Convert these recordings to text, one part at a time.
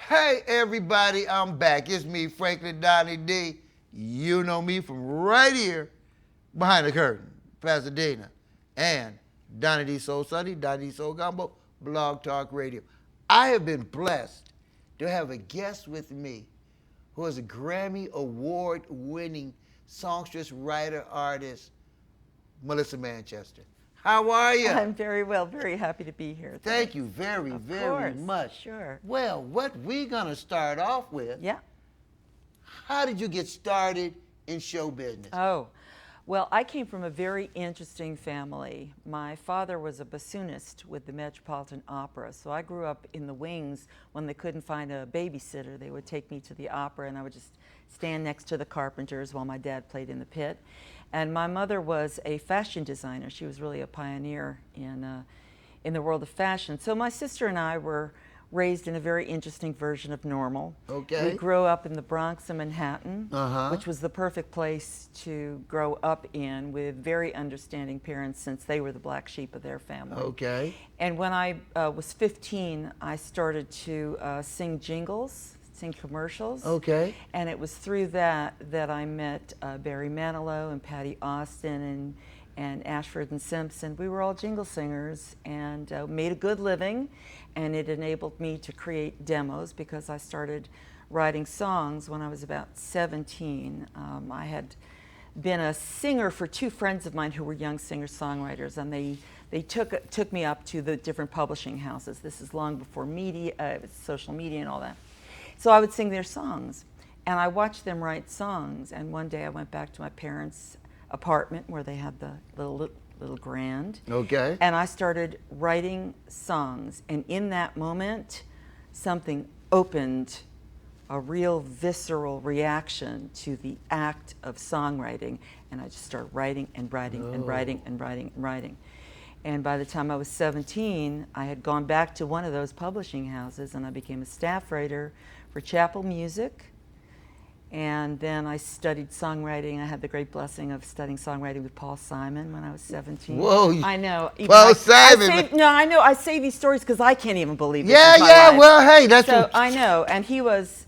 Hey everybody, I'm back. It's me, Franklin Donnie D. You know me from right here behind the curtain, Pasadena, and Donnie D Soul Sunday, Donnie D Soul Gumbo, Blog Talk Radio. I have been blessed to have a guest with me who is a Grammy Award-winning songstress, writer, artist, Melissa Manchester. How are you? I'm very well, very happy to be here. Thank you very, Of very course, much. sure. Well, what we're going to start off with, Yeah. how did you get started in show business? Oh, well, I came from a very interesting family. My father was a bassoonist with the Metropolitan Opera, so I grew up in the wings. When they couldn't find a babysitter, they would take me to the opera, and I would just stand next to the carpenters while my dad played in the pit. And my mother was a fashion designer. She was really a pioneer in the world of fashion. So my sister and I were raised in a very interesting version of normal. Okay. We grew up in the Bronx of Manhattan, Uh-huh. which was the perfect place to grow up in, with very understanding parents, since they were the black sheep of their family. Okay. And when I was 15, I started to sing jingles, sing commercials. Okay. And it was through that I met Barry Manilow and Patty Austin and Ashford and Simpson. We were all jingle singers and made a good living, and it enabled me to create demos because I started writing songs when I was about 17. I had been a singer for two friends of mine who were young singer-songwriters, and they took me up to the different publishing houses. This is long before media, social media and all that. So I would sing their songs, and I watched them write songs. And one day I went back to my parents' apartment where they had the little grand. Okay. And I started writing songs. And in that moment, something opened, a real visceral reaction to the act of songwriting. And I just started writing and writing and writing and writing and writing. And by the time I was 17, I had gone back to one of those publishing houses, and I became a staff writer for Chapel Music. And then I studied songwriting. I had the great blessing of studying songwriting with Paul Simon when I was 17. Whoa. I know. Paul Simon. I say these stories because I can't even believe this Yeah, is my yeah. life. Well, hey, that's So what. I know, and he was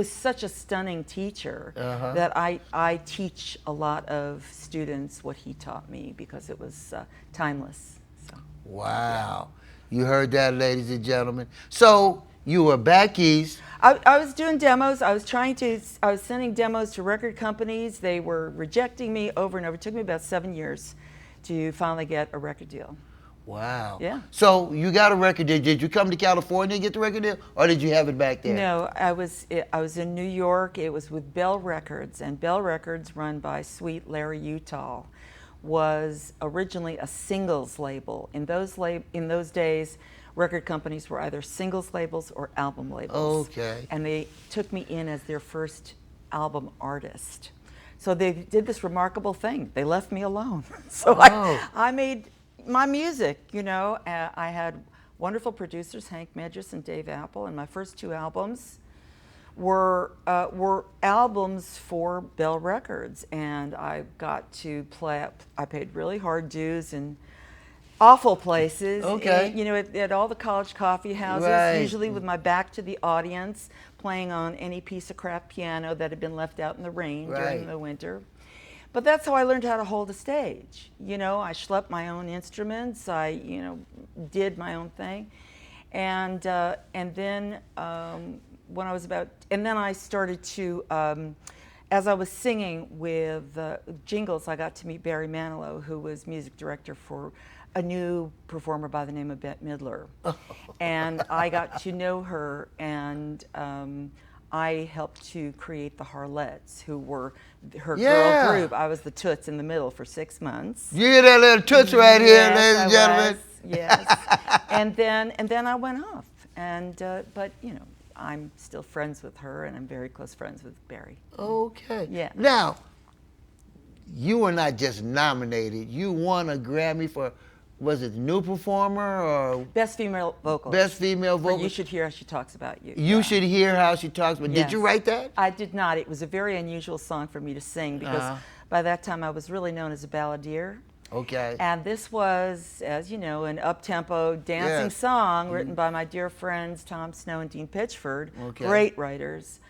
such a stunning teacher that I teach a lot of students what he taught me because it was timeless. So. Wow. You heard that, ladies and gentlemen. So you were back east. I was doing demos. I was sending demos to record companies. They were rejecting me over and over. It took me about 7 years to finally get a record deal. Wow. Yeah. So you got a record deal. Did you come to California and get the record deal, or did you have it back there? No, I was in New York. It was with Bell Records, and Bell Records, run by sweet Larry Utah, was originally a singles label. In those days, record companies were either singles labels or album labels. Okay. And they took me in as their first album artist. So they did this remarkable thing. They left me alone. So Oh. I made my music, you know. I had wonderful producers, Hank Medris and Dave Apple, and my first two albums were albums for Bell Records. And I got to play, I paid really hard dues in awful places. Okay. You know, at all the college coffee houses, Right. usually with my back to the audience, playing on any piece of crap piano that had been left out in the rain Right. during the winter. But that's how I learned how to hold a stage. You know, I schlepped my own instruments. I, did my own thing, and then when I was and then I started to, as I was singing with jingles, I got to meet Barry Manilow, who was music director for a new performer by the name of Bette Midler. And I got to know her, and I helped to create the Harlettes, who were her Yeah. girl group. I was the toots in the middle for 6 months. You hear that little toots right here, Yes, ladies and I gentlemen? was, yes. and then I went off, and but I'm still friends with her, and I'm very close friends with Barry. Okay. Yeah. Now, you were not just nominated. You won a Grammy for, was it new performer or Best female vocalist. best female For vocal? You Should Hear How She Talks About You. You Yeah. should hear how she talks. But did you Yes. write that? I did not. It was a very unusual song for me to sing because by that time I was really known as a balladeer. Okay. And this was, as you know, an up-tempo dancing Yes. song written by my dear friends Tom Snow and Dean Pitchford, Okay. great writers.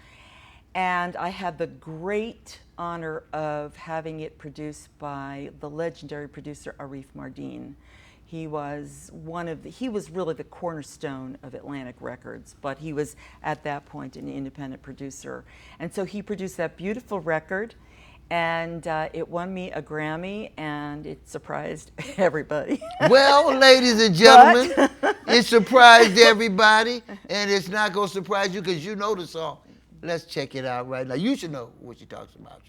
And I had the great honor of having it produced by the legendary producer Arif Mardin. He was he was really the cornerstone of Atlantic Records, but he was at that point an independent producer. And so he produced that beautiful record, and it won me a Grammy, and it surprised everybody. Well, ladies and gentlemen, it surprised everybody, and it's not going to surprise you because you know the song. Let's check it out right now. You should know what she talks about.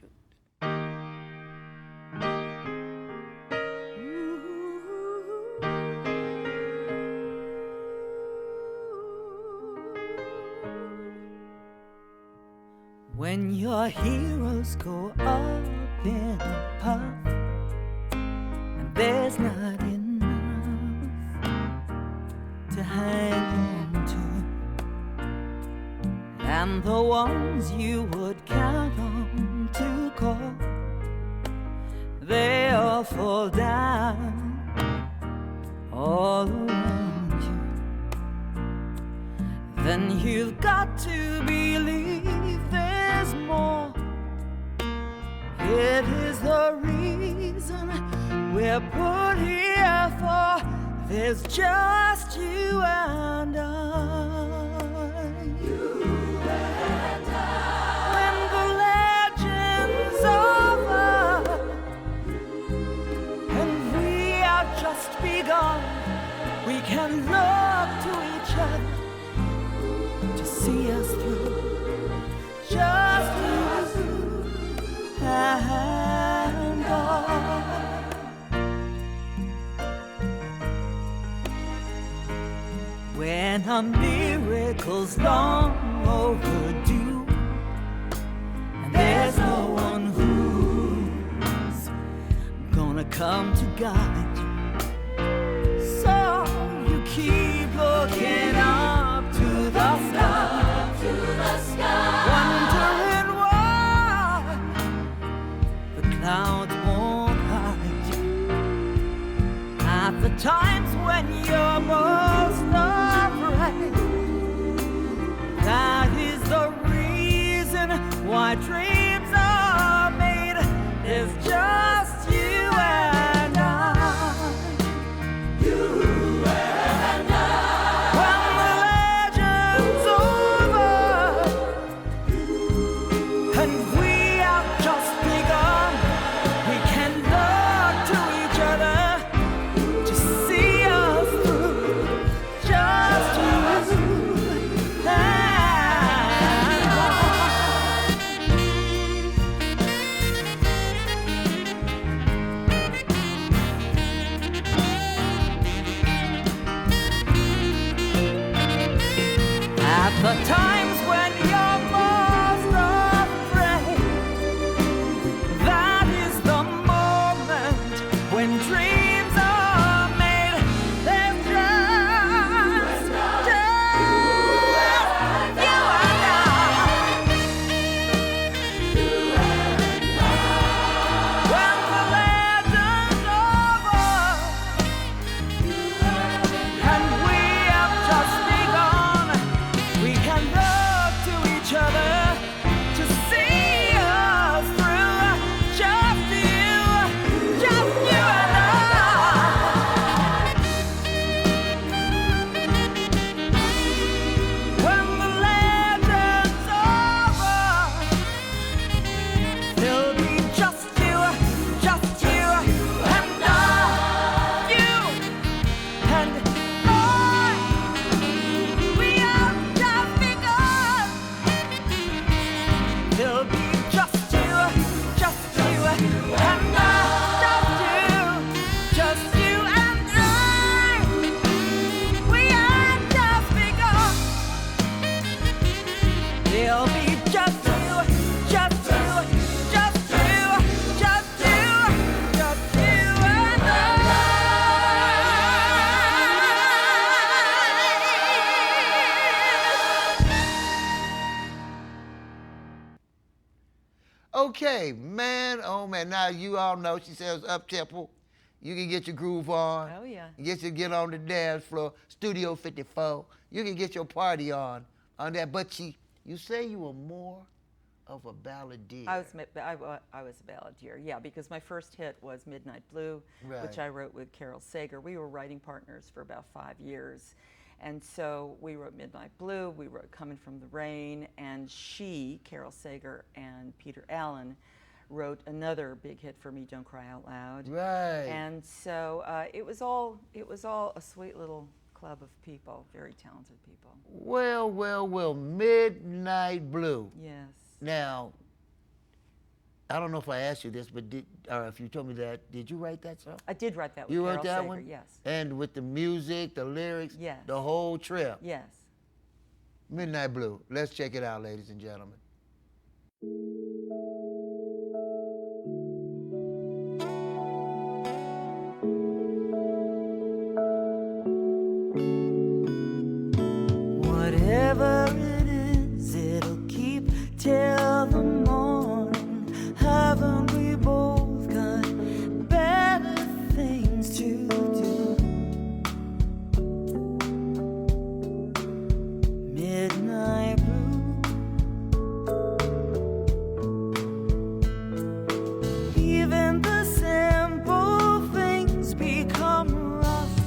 When your heroes go up in a puff and there's not enough to hang on to, and the ones you would count on to call, they all fall down all around you, then you've got to believe there's more. It is the reason we're put here for. There's just you and I. You and I. When the legend's over and we are just begun, we can look to each other to see us through. Just you and I. When a miracle's long overdue and there's no one who's gonna come to guide you, so you keep looking up to the sky. Wondering why the clouds won't hide you. At the times when you're most afraid, that is the reason why dreams are made. It's just you and I. You and I. When the legend's over and we have just begun, we can look to each other to see us through. Just you and I. At the times when you're most afraid, that is the moment when dreams are made. There's just you and I. When the legend's over and we have just begun, we can look to each other to see us through. Just you and I. When the legend's over, there'll be just you and I. You and I. We have just begun. There'll be just you and I. Just you and I. We have just begun. There'll be just you, just you, just you, just you and Okay, man, oh man. Now you all know she says up tempo. You can get your groove on. Oh, yeah. Get on the dance floor. Studio 54. You can get your party on that. But you say you were more of a balladeer. I was a balladeer, yeah, because my first hit was Midnight Blue, Right. which I wrote with Carol Sager. We were writing partners for about 5 years. And so we wrote Midnight Blue, we wrote Coming from the Rain, and Carol Sager and Peter Allen, wrote another big hit for me, Don't Cry Out Loud. Right. And so it was all a sweet little club of people, very talented people. Well, Midnight Blue. Yes. Now, I don't know if I asked you this, but or if you told me that, did you write that song? I did write that with You Carol wrote that Sager, one? yes. And with the music, the lyrics, Yes. the whole trip. Yes. Midnight Blue. Let's check it out, ladies and gentlemen. Whatever it is, it'll keep till the morning. Haven't we both got better things to do? Midnight blue. Even the simple things become rough.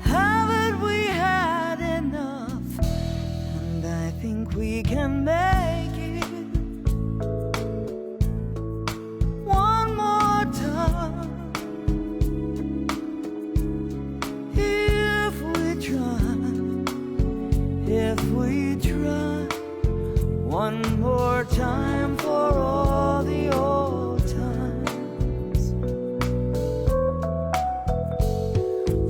Haven't we had enough? And I think we can make it one more time if we try, one more time for all the old times,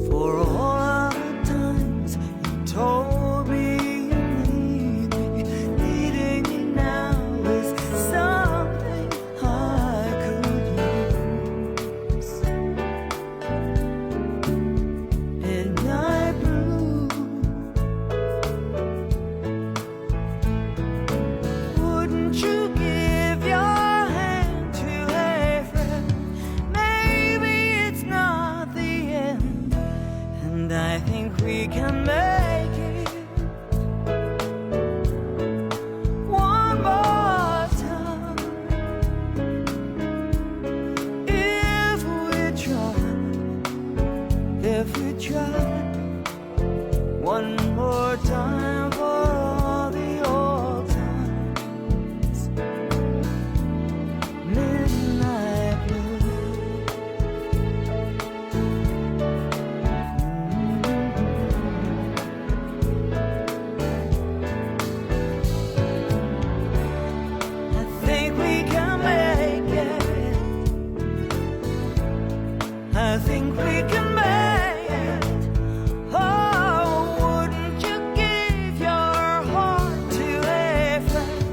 for all of the times you told me you need me. Needing me now is something I could use. Midnight blue. Wouldn't you give your hand to a friend? Maybe it's not the end, and I think we can make it one more time if we try, one more time for all the old times. Midnight blue. I think we can make it. I think we can make it. Oh, wouldn't you give your heart to a friend?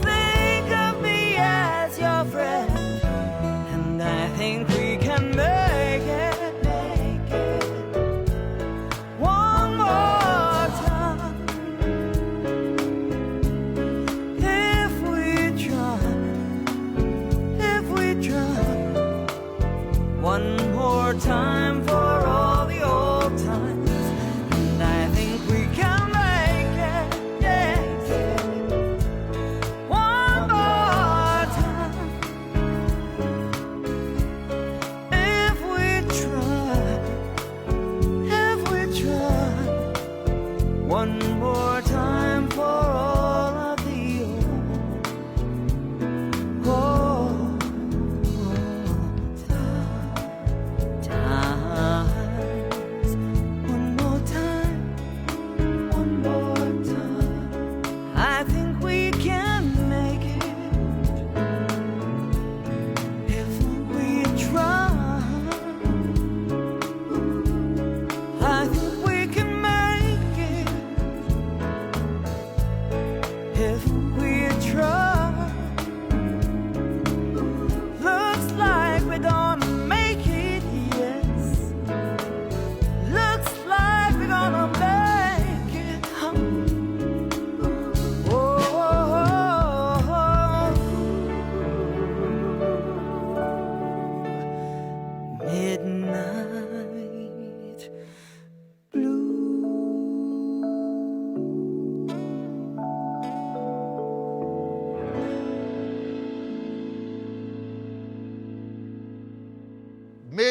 Think of me as your friend, and I think we can make it one more time if we try, one more time for all the old times, and I think we can make it one more time if we try, one more time for all of the old times. One more time. I think we can make it if we try. I think we can make it if we try. Looks like we're gonna make it, yes. Looks like we're gonna make it. Midnight.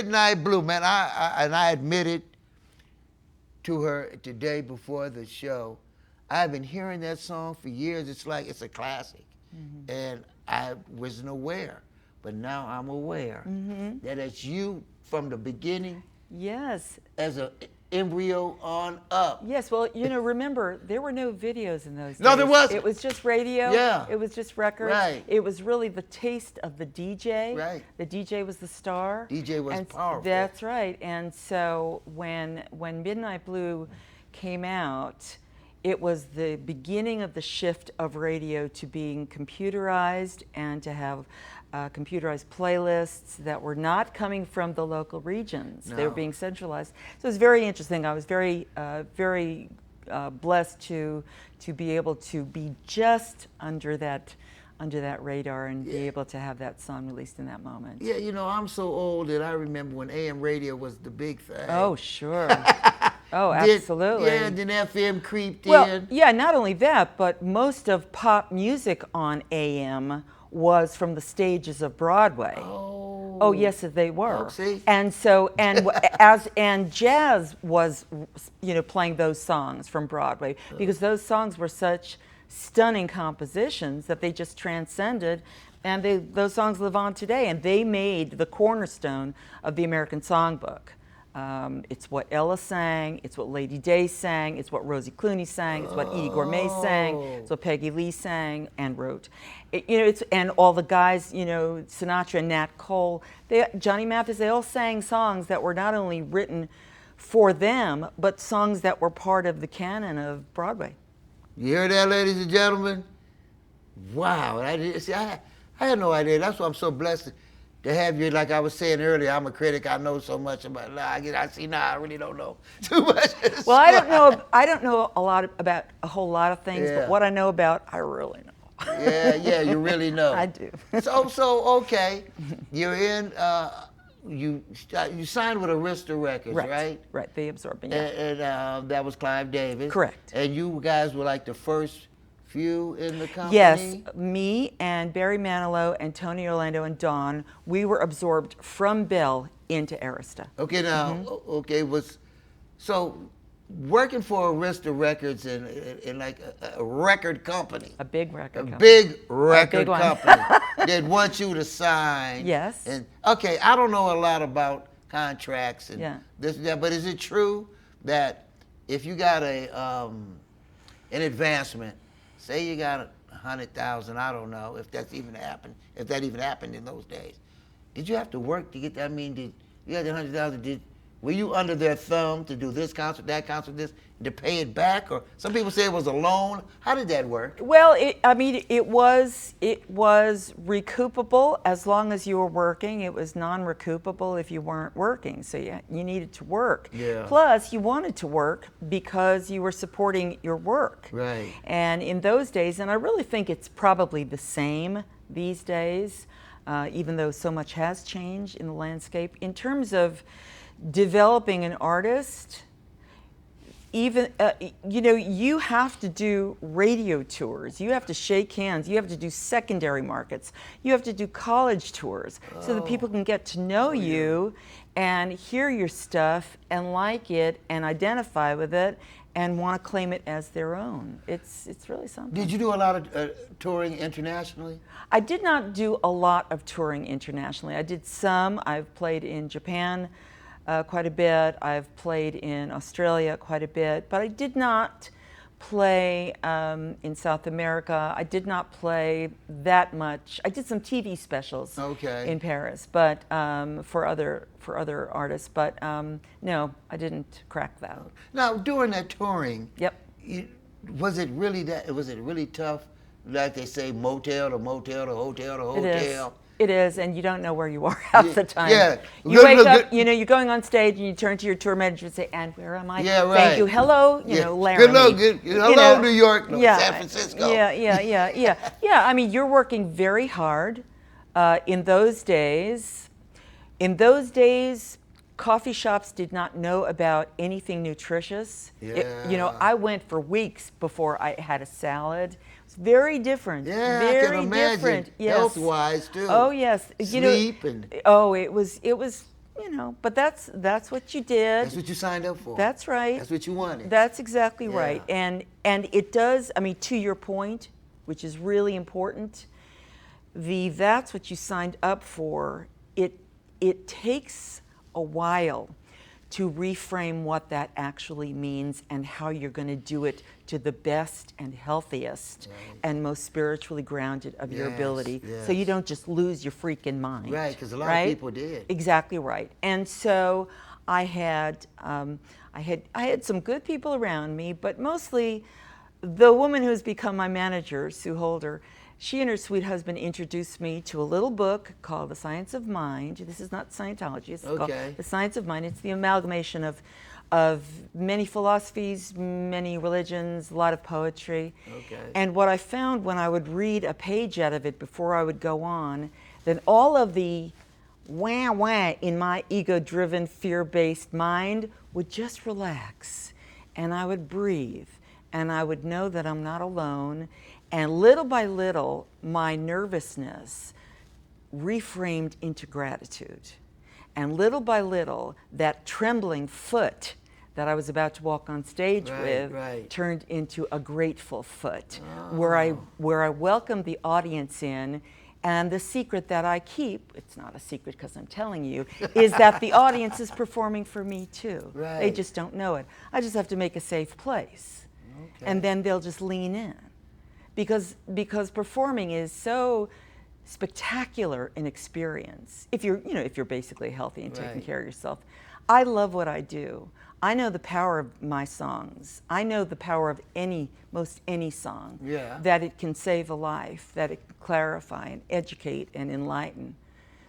Midnight Blue, man. I admitted to her today before the show. I've been hearing that song for years. It's like it's a classic, and I wasn't aware, but now I'm aware that it's you from the beginning. Yes. As a embryo on up. Yes, well, remember, there were no videos in those days. No, there wasn't. It was just radio. Yeah. It was just records. Right. It was really the taste of the DJ. Right. The DJ was the star. DJ was powerful. That's right. And so when Midnight Blue came out, it was the beginning of the shift of radio to being computerized and to have computerized playlists that were not coming from the local regions. They were being centralized. So it was very interesting. I was very blessed to be able to be just under that radar and be able to have that song released in that moment. Yeah, I'm so old that I remember when AM radio was the big thing. Oh, sure. Oh, absolutely. Then FM creeped in. Yeah, not only that, but most of pop music on AM was from the stages of Broadway. Oh, yes, they were. Oh, see? And so, and and jazz was, playing those songs from Broadway because those songs were such stunning compositions that they just transcended, and those songs live on today. And they made the cornerstone of the American Songbook. It's what Ella sang, it's what Lady Day sang, it's what Rosie Clooney sang, it's what Edie Gourmet sang, it's what Peggy Lee sang and wrote. And all the guys, Sinatra and Nat Cole, Johnny Mathis, they all sang songs that were not only written for them, but songs that were part of the canon of Broadway. You hear that, ladies and gentlemen? Wow, I had no idea. That's why I'm so blessed to have you. Like I was saying earlier, I'm a critic. I know so much about. I see now. I really don't know too much. Well, I don't know a lot about a whole lot of things, but what I know about, I really know. Yeah, you really know. I do. So okay, you're in. You signed with Arista Records, right? Right. They absorbed me. Yeah. And that was Clive Davis. Correct. And you guys were like the first few in the company? Yes, me and Barry Manilow and Tony Orlando and Don, we were absorbed from Bell into Arista. Okay, now, so working for Arista Records in like a record company. A big record company. Big record company. They'd want you to sign. Yes. And okay, I don't know a lot about contracts and this and that, but is it true that if you got an advancement, say you got 100,000, I don't know if that even happened in those days. Did you have to work to get that? I mean, did you had the 100,000? Were you under their thumb to do this concert, that concert, this, to pay it back? Or some people say it was a loan. How did that work? Well, it was recoupable as long as you were working. It was non-recoupable if you weren't working. So you needed to work. Yeah. Plus, you wanted to work because you were supporting your work. Right. And in those days, and I really think it's probably the same these days, even though so much has changed in the landscape, in terms of developing an artist, even you have to do radio tours, you have to shake hands, you have to do secondary markets, you have to do college tours so that people can get to know you and hear your stuff and like it and identify with it and want to claim it as their own. It's really something. Did you do a lot of touring internationally? I did not do a lot of touring internationally. I did some. I've played in Japan quite a bit. I've played in Australia quite a bit, but I did not play in South America. I did not play that much. I did some TV specials in Paris, but for other artists. But no, I didn't crack that. Now, during that touring, yep, was it really tough? Like they say, motel to motel to hotel to hotel. It is, and you don't know where you are half the time. Yeah. You wake up, you're going on stage, and you turn to your tour manager and say, "And where am I?" Yeah, right. Thank you. Hello, Laramie. Hello, New York, San Francisco. Yeah. I mean, you're working very hard. In those days, coffee shops did not know about anything nutritious. Yeah. I went for weeks before I had a salad. It's very different. Yeah, very I can imagine. Different. Yes. Health-wise too. Oh yes. Sleep and. Oh, it was. but that's what you did. That's what you signed up for. That's right. That's what you wanted. That's exactly right. Yeah. And it does, I mean, to your point, which is really important, that's what you signed up for. It takes a while to reframe what that actually means and how you're going to do it to the best and healthiest and most spiritually grounded of your ability. So you don't just lose your freaking mind. Right, because a lot of people did. Exactly right. And so I had some good people around me, but mostly the woman who's become my manager, Sue Holder. She and her sweet husband introduced me to a little book called The Science of Mind. This is not Scientology. It's called The Science of Mind. It's the amalgamation of many philosophies, many religions, a lot of poetry. And what I found when I would read a page out of it before I would go on, then all of the wah in my ego-driven, fear-based mind would just relax. And I would breathe. And I would know that I'm not alone. And little by little, my nervousness reframed into gratitude. And little by little, that trembling foot that I was about to walk on stage with turned into a grateful foot, where I welcomed the audience in. And the secret that I keep, it's not a secret because I'm telling you, is that the audience is performing for me too. They just don't know it. I just have to make a safe place. And then they'll just lean in. Because performing is so spectacular an experience. If you're basically healthy and taking care of yourself. I love what I do. I know the power of my songs. I know the power of most any song. That it can save a life, that it can clarify and educate and enlighten,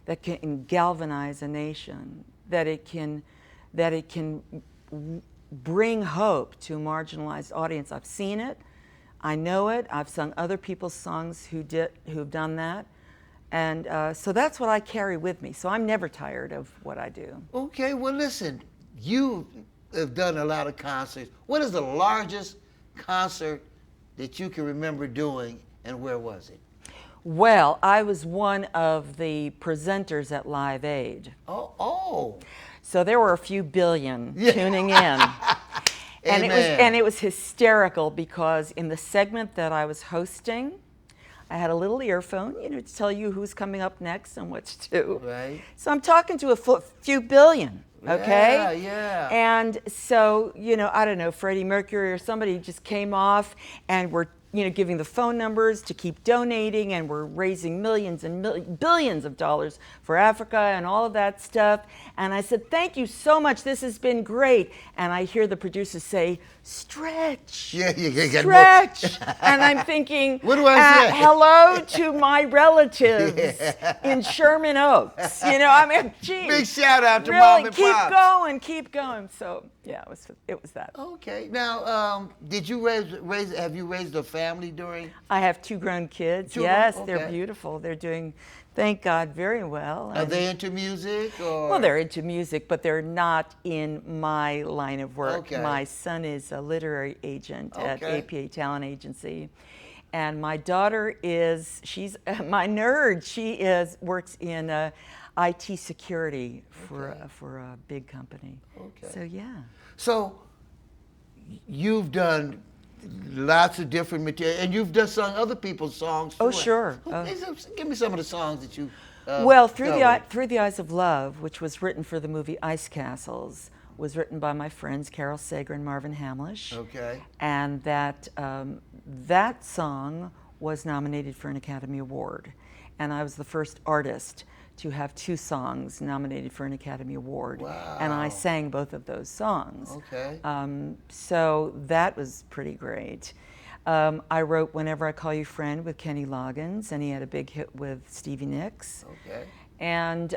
that can galvanize a nation, that it can bring hope to a marginalized audience. I've seen it. I know it. I've sung other people's songs who've done that. And so that's what I carry with me. So I'm never tired of what I do. Okay, well, listen, you have done a lot of concerts. What is the largest concert that you can remember doing, and where was it? Well, I was one of the presenters at Live Aid. Oh. So there were a few billion tuning in. And it was hysterical because in the segment that I was hosting, I had a little earphone, to tell you who's coming up next and what to do. So I'm talking to a few billion, okay? And so, I don't know, Freddie Mercury or somebody just came off and we're giving the phone numbers to keep donating, and we're raising millions and billions of dollars for Africa and all of that stuff. And I said, thank you so much. This has been great. And I hear the producers say, stretch. Stretch. And I'm thinking, what do I say? Hello to my relatives in Sherman Oaks. Geez. Big shout out to Mom and Pops. Keep going. So, yeah, it was that. Okay. Now, did you have you raised a family during? I have 2 grown kids. Yes, they're beautiful. They're doing, thank God, very well. Are they into music? Or? Well, they're into music, but they're not in my line of work. My son is a literary agent at APA Talent Agency. And my daughter she's my nerd. She works in IT security for a big company. So, yeah. So, you've done lots of different material, and you've just sung other people's songs too. Oh, sure. Give me some of the songs that you well, Through the Eyes of Love, which was written for the movie Ice Castles, was written by my friends Carol Sager and Marvin Hamlish. And that song was nominated for an Academy Award. And I was the first artist to have 2 songs nominated for an Academy Award. And I sang both of those songs. So that was pretty great. I wrote Whenever I Call You Friend with Kenny Loggins, and he had a big hit with Stevie Nicks. And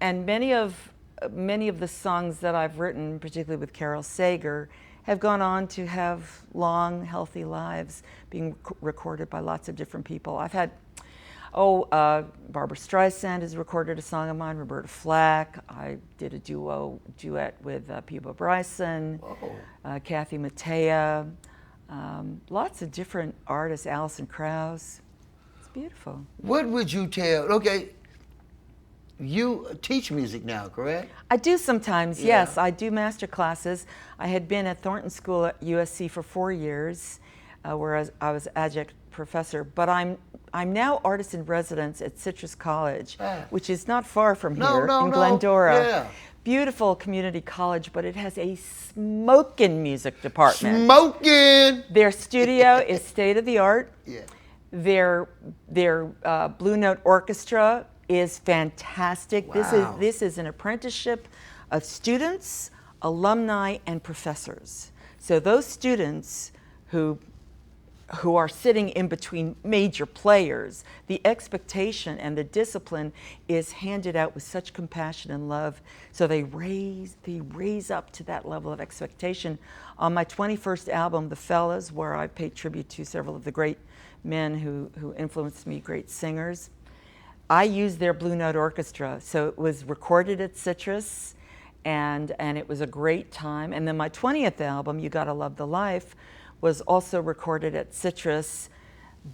many of the songs that I've written, particularly with Carol Sager, have gone on to have long, healthy lives, being recorded by lots of different people. I've had Barbara Streisand has recorded a song of mine, Roberta Flack. I did a duet with Peebo Bryson, Kathy Mattea, lots of different artists, Alison Krauss. It's beautiful. What would you tell, you teach music now, correct? I do sometimes, Yeah. yes. I do master classes. I had been at Thornton School at USC for 4 years, where I was adjunct professor. But I'm now artist in residence at Citrus College, which is not far from here in Glendora. Yeah. Beautiful community college, but it has a smoking music department. Smoking. Their studio is state of the art. Yeah. Their Blue Note Orchestra is fantastic. Wow. This is an apprenticeship of students, alumni, and professors. So those students who are sitting in between major players, the expectation and the discipline is handed out with such compassion and love. So they raise up to that level of expectation. On my 21st album, The Fellas, where I paid tribute to several of the great men who influenced me, great singers, I used their Blue Note Orchestra. So it was recorded at Citrus, and it was a great time. And then my 20th album, You Gotta Love the Life, was also recorded at Citrus,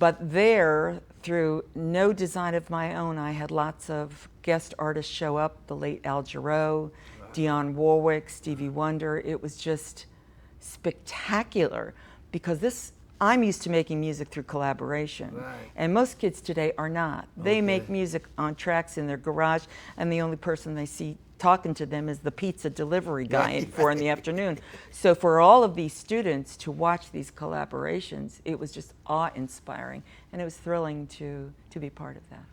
but there, through no design of my own, I had lots of guest artists show up, the late Al Jarreau, Dionne Warwick, Stevie Wonder. It was just spectacular, because I'm used to making music through collaboration, and most kids today are not. They make music on tracks in their garage, and the only person they see talking to them is the pizza delivery guy at 4 in the afternoon. So for all of these students to watch these collaborations, it was just awe-inspiring, and it was thrilling to be part of that.